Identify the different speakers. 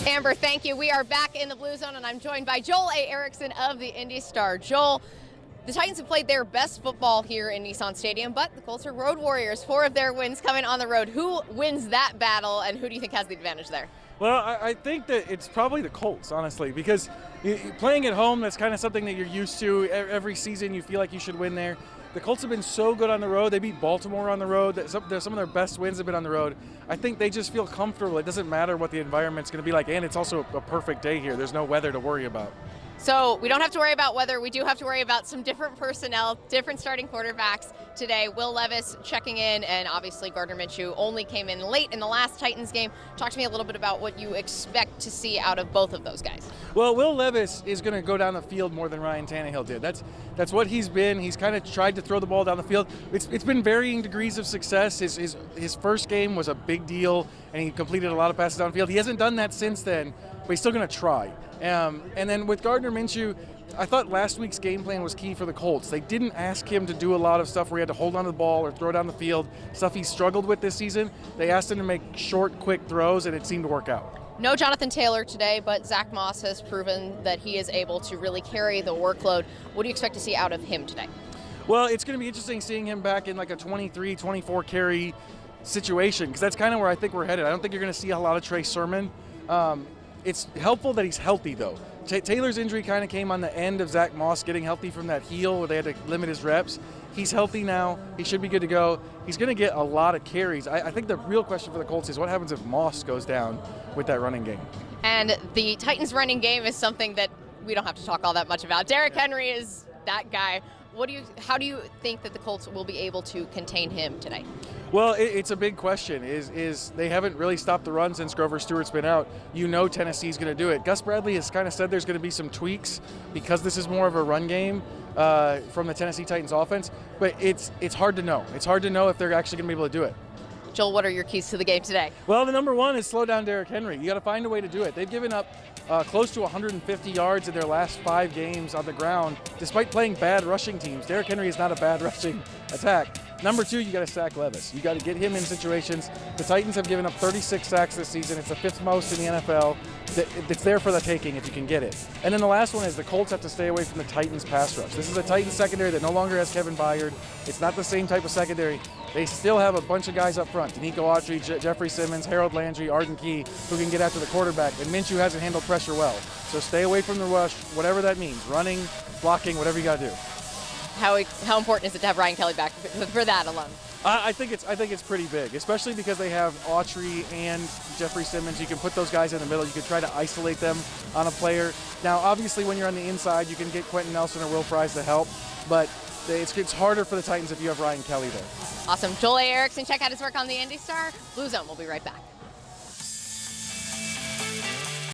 Speaker 1: Amber, thank you. We are back in the Blue Zone, and I'm joined by Joel A. Erickson of the Indy Star. Joel, the Titans have played their best football here in Nissan Stadium, but the Colts are road warriors. 4 of their wins coming on the road. Who wins that battle, and who do you think has the advantage there?
Speaker 2: Well, I think that it's probably the Colts, honestly, because playing at home, that's kind of something that you're used to. Every season you feel like you should win there. The Colts have been so good on the road. They beat Baltimore on the road. Some of their best wins have been on the road. I think they just feel comfortable. It doesn't matter what the environment's going to be like, and it's also a perfect day here. There's no weather to worry about.
Speaker 1: So we don't have to worry about weather. We do have to worry about some different personnel, different starting quarterbacks today. Will Levis checking in, and obviously Gardner Minshew only came in late in the last Titans game. Talk to me a little bit about what you expect to see out of both of those guys.
Speaker 2: Well, Will Levis is going to go down the field more than Ryan Tannehill did. That's what he's been. He's kind of tried to throw the ball down the field. It's been varying degrees of success. His first game was a big deal, and he completed a lot of passes downfield. He hasn't done that since then, but he's still going to try. And then with Gardner Minshew, I thought last week's game plan was key for the Colts. They didn't ask him to do a lot of stuff where he had to hold on to the ball or throw down the field, stuff he struggled with this season. They asked him to make short, quick throws, and it seemed to work out.
Speaker 1: No Jonathan Taylor today, but Zach Moss has proven that he is able to really carry the workload. What do you expect to see out of him today?
Speaker 2: Well, it's going to be interesting seeing him back in like a 23, 24 carry situation, because that's kind of where I think we're headed. I don't think you're going to see a lot of Trey Sermon. It's helpful that he's healthy, though. Taylor's injury kind of came on the end of Zach Moss getting healthy from that heel where they had to limit his reps. He's healthy now. He should be good to go. He's going to get a lot of carries. I think the real question for the Colts is what happens if Moss goes down with that running game.
Speaker 1: And the Titans' running game is something that we don't have to talk all that much about. Derrick Henry is that guy. How do you think that the Colts will be able to contain him today?
Speaker 2: Well, it's a big question. Is they haven't really stopped the run since Grover Stewart's been out. You know Tennessee's going to do it. Gus Bradley has kind of said there's going to be some tweaks because this is more of a run game from the Tennessee Titans offense. But it's hard to know. It's hard to know if they're actually going to be able to do it.
Speaker 1: Joel, what are your keys to the game today?
Speaker 2: Well, the number one is slow down Derrick Henry. You got to find a way to do it. They've given up close to 150 yards in their last 5 games on the ground, despite playing bad rushing teams. Derrick Henry is not a bad rushing attack. Number 2, you got to sack Levis. You got to get him in situations. The Titans have given up 36 sacks this season. It's the 5th most in the NFL. It's there for the taking if you can get it. And then the last one is the Colts have to stay away from the Titans pass rush. This is a Titans secondary that no longer has Kevin Byard. It's not the same type of secondary. They still have a bunch of guys up front. Danico Autry, Jeffrey Simmons, Harold Landry, Arden Key, who can get after the quarterback. And Minshew hasn't handled pressure well. So stay away from the rush, whatever that means. Running, blocking, whatever you got to do.
Speaker 1: How important is it to have Ryan Kelly back for that alone?
Speaker 2: I think it's pretty big, especially because they have Autry and Jeffrey Simmons. You can put those guys in the middle. You can try to isolate them on a player. Now, obviously, when you're on the inside, you can get Quentin Nelson or Will Fries to help, but it's harder for the Titans if you have Ryan Kelly there.
Speaker 1: Awesome. Joel A. Erickson, check out his work on the Indy Star. Blue Zone, we'll be right back.